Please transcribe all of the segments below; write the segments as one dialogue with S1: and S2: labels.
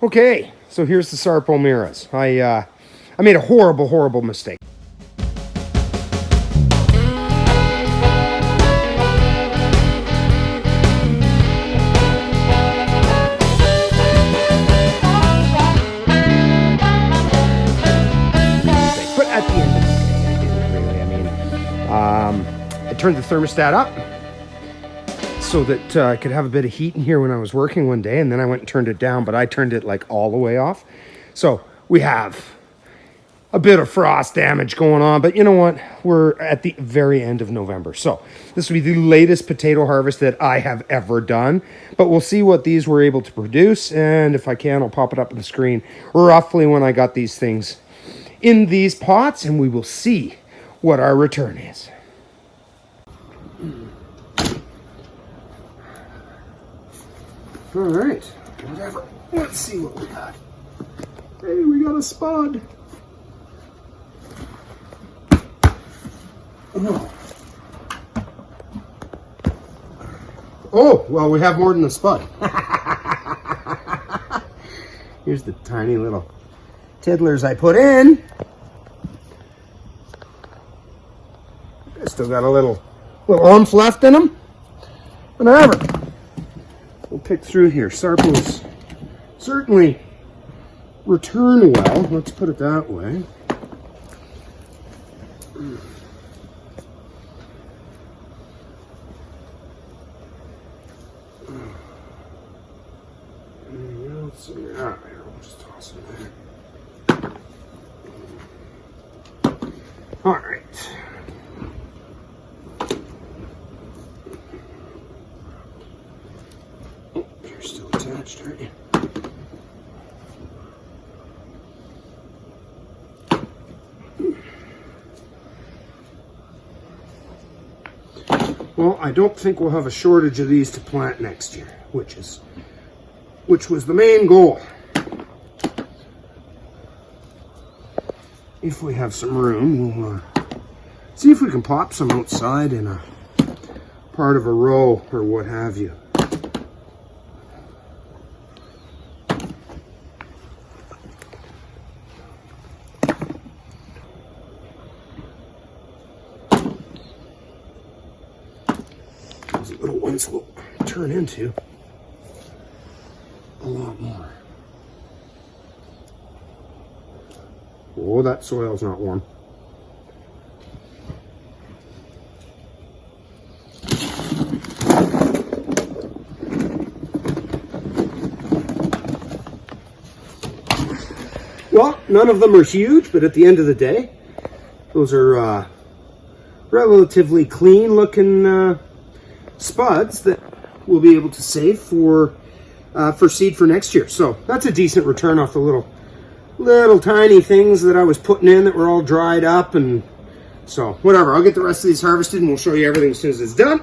S1: Okay, so here's the Sarpo Miras. I made a horrible mistake. But at the end of the day, I didn't really. I turned the thermostat up so that I could have a bit of heat in here when I was working one day, and then I went and turned it down, but I turned it like all the way off. So we have a bit of frost damage going on, but you know what? We're at the very end of November. So this will be the latest potato harvest that I have ever done, but we'll see what these were able to produce. And if I can, I'll pop it up on the screen roughly when I got these things in these pots, and we will see what our return is. All right, whatever. Let's see what we got. Hey, we got a spud. Oh, well, we have more than a spud. Here's the tiny little tiddlers I put in. I still got a little oomph left in them. Whatever. We'll pick through here. Sarpo's certainly return well. Let's put it that way. I'll just toss it there. All right. Oh, you're still attached, aren't you? Well, I don't think we'll have a shortage of these to plant next year, which was the main goal. If we have some room, we'll see if we can pop some outside in a part of a row or what have you. Those little ones will turn into a lot more. Oh, that soil's not warm. Well, none of them are huge, but at the end of the day, those are relatively clean looking spuds that we'll be able to save for seed for next year. So that's a decent return off the little tiny things that I was putting in that were all dried up. And so whatever, I'll get the rest of these harvested and we'll show you everything as soon as it's done.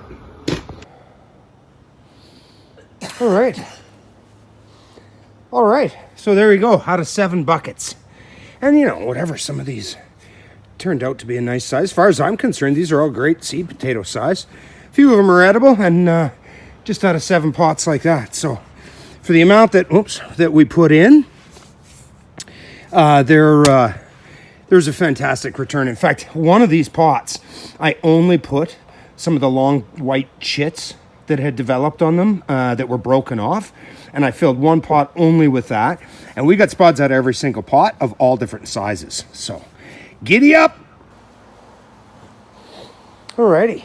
S1: All right, so there we go, out of 7 buckets. And you know, whatever, some of these turned out to be a nice size. As far as I'm concerned, these are all great seed potato size. A few of them are edible, and just out of 7 pots like that. So for the amount that we put in, there's a fantastic return. In fact, one of these pots, I only put some of the long white chits that had developed on them that were broken off, and I filled one pot only with that, and we got spuds out of every single pot of all different sizes. So giddy up. Alrighty,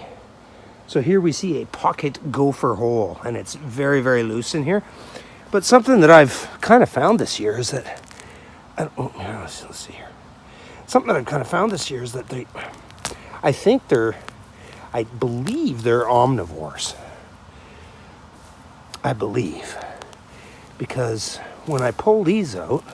S1: so here we see a pocket gopher hole, and it's very, very loose in here. But something that I've kind of found this year is that let's see here. Something that I've kind of found this year is that I believe they're omnivores. I believe. Because when I pull these out,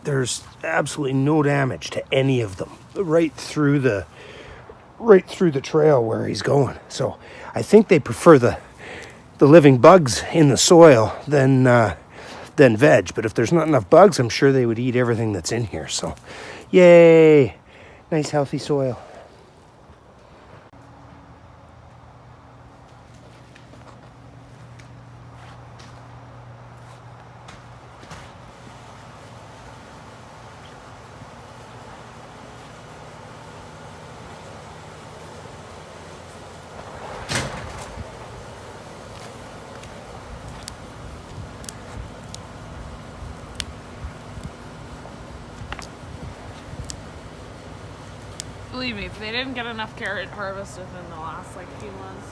S1: there's absolutely no damage to any of them right through the trail where he's going. So I think they prefer the the living bugs in the soil than veg. But if there's not enough bugs, I'm sure they would eat everything that's in here. So, yay! Nice healthy soil.
S2: Believe me, if they didn't get enough carrot harvest within the last few months.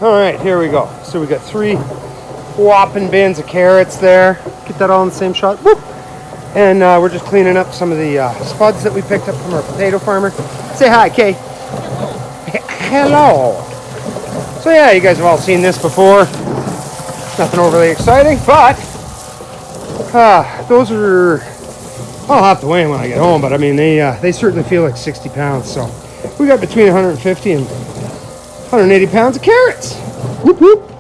S1: All right, here we go. So we got 3 whopping bins of carrots there. Get that all in the same shot. Whoop! And we're just cleaning up some of the spuds that we picked up from our potato farmer. Say hi, Kay. Hello. So yeah, you guys have all seen this before. Nothing overly exciting, but those are, I'll have to weigh them when I get home, but I mean, they certainly feel like 60 pounds. So we got between 150 and 180 pounds of carrots. Whoop, whoop.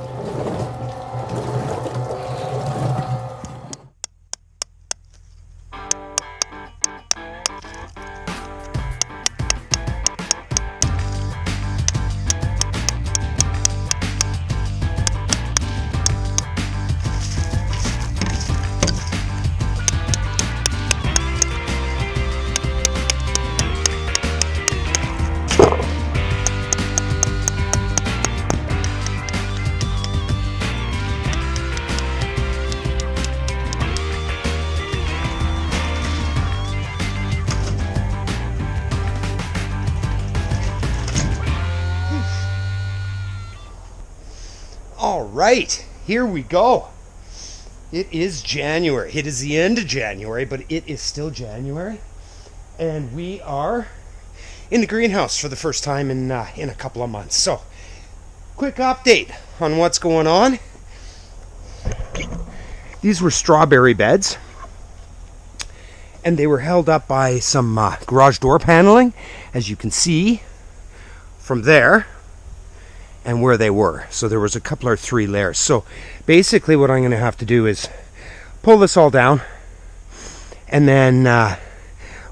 S1: All right, here we go. It is January. It is the end of January, but it is still January. And we are in the greenhouse for the first time in a couple of months. So, quick update on what's going on. These were strawberry beds. And they were held up by some garage door paneling, as you can see from there. And where they were. So there was a couple or 3 layers. So basically what I'm going to have to do is pull this all down, and then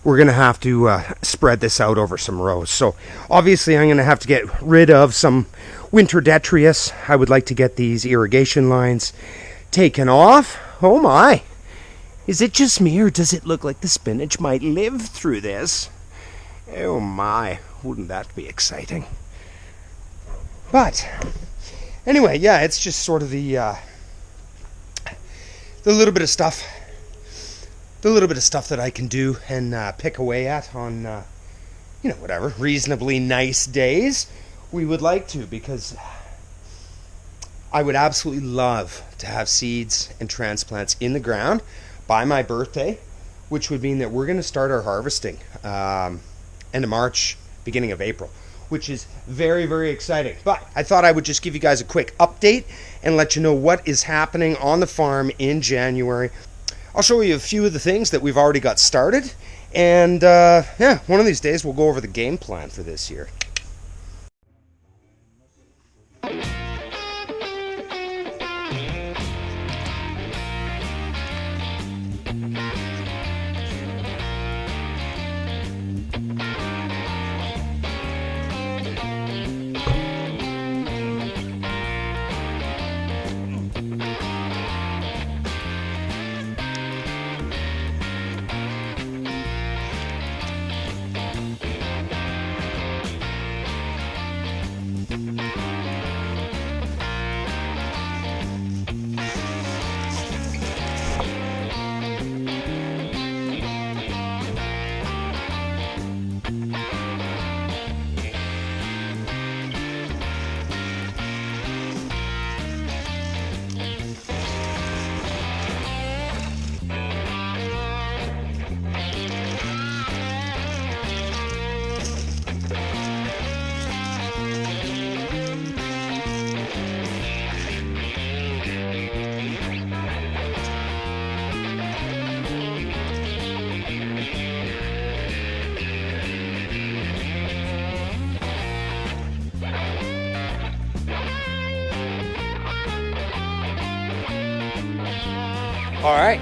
S1: we're going to have to spread this out over some rows. So obviously I'm going to have to get rid of some winter detritus. I would like to get these irrigation lines taken off. Oh my, is it just me, or does it look like the spinach might live through this? Oh my, wouldn't that be exciting? But anyway, yeah, it's just sort of the little bit of stuff that I can do and pick away at on whatever reasonably nice days we would like to, because I would absolutely love to have seeds and transplants in the ground by my birthday, which would mean that we're going to start our harvesting end of March, beginning of April, which is very, very exciting. But I thought I would just give you guys a quick update and let you know what is happening on the farm in January. I'll show you a few of the things that we've already got started. And one of these days we'll go over the game plan for this year. All right,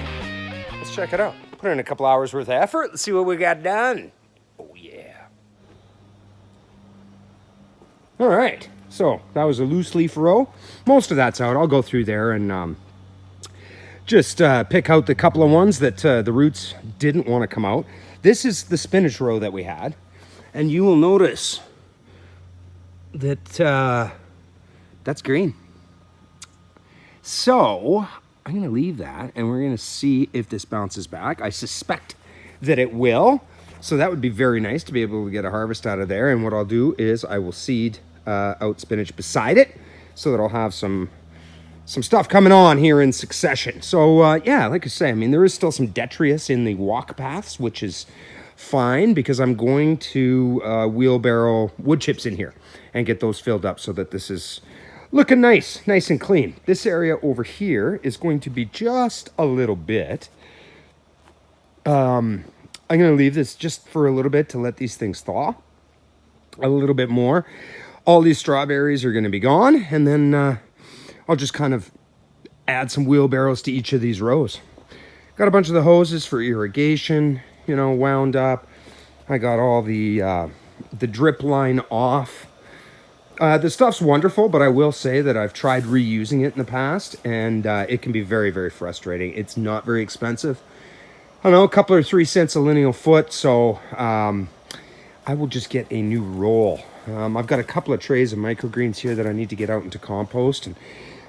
S1: let's check it out. Put in a couple hours worth of effort. Let's see what we got done. Oh, yeah. All right, so that was a loose leaf row. Most of that's out. I'll go through there and just pick out the couple of ones that the roots didn't want to come out. This is the spinach row that we had. And you will notice that that's green. So I'm going to leave that and we're going to see if this bounces back. I suspect that it will. So that would be very nice to be able to get a harvest out of there. And what I'll do is I will seed out spinach beside it so that I'll have some stuff coming on here in succession. So yeah, like I say, I mean, there is still some detritus in the walk paths, which is fine because I'm going to wheelbarrow wood chips in here and get those filled up so that this is looking nice and clean. This area over here is going to be just a little bit. I'm going to leave this just for a little bit to let these things thaw a little bit more. All these strawberries are going to be gone, and then I'll just kind of add some wheelbarrows to each of these rows. Got a bunch of the hoses for irrigation, you know, wound up. I got all the drip line off. The stuff's wonderful, but I will say that I've tried reusing it in the past, and it can be very, very frustrating. It's not very expensive. I don't know, a couple or 3 cents a lineal foot, so I will just get a new roll. I've got a couple of trays of microgreens here that I need to get out into compost, and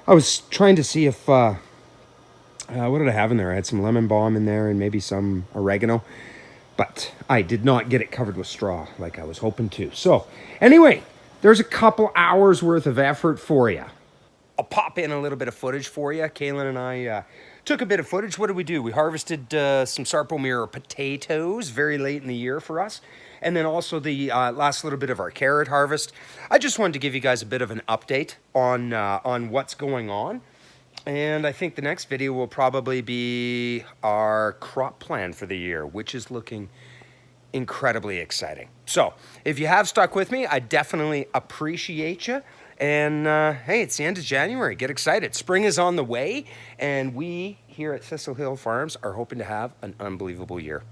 S1: I was trying to see if, what did I have in there? I had some lemon balm in there and maybe some oregano, but I did not get it covered with straw like I was hoping to. So anyway, there's a couple hours worth of effort for you. I'll pop in a little bit of footage for you. Kaylin and I took a bit of footage. What did we do? We harvested some Sarpo mirror potatoes very late in the year for us. And then also the last little bit of our carrot harvest. I just wanted to give you guys a bit of an update on what's going on. And I think the next video will probably be our crop plan for the year, which is looking incredibly exciting. So if you have stuck with me, I definitely appreciate you. And hey, it's the end of January. Get excited. Spring is on the way, and we here at Thistle Hill Farms are hoping to have an unbelievable year.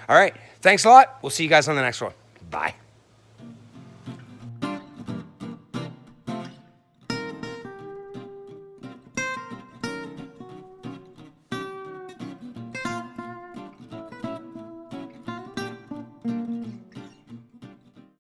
S1: All right, thanks a lot. We'll see you guys on the next one. Bye.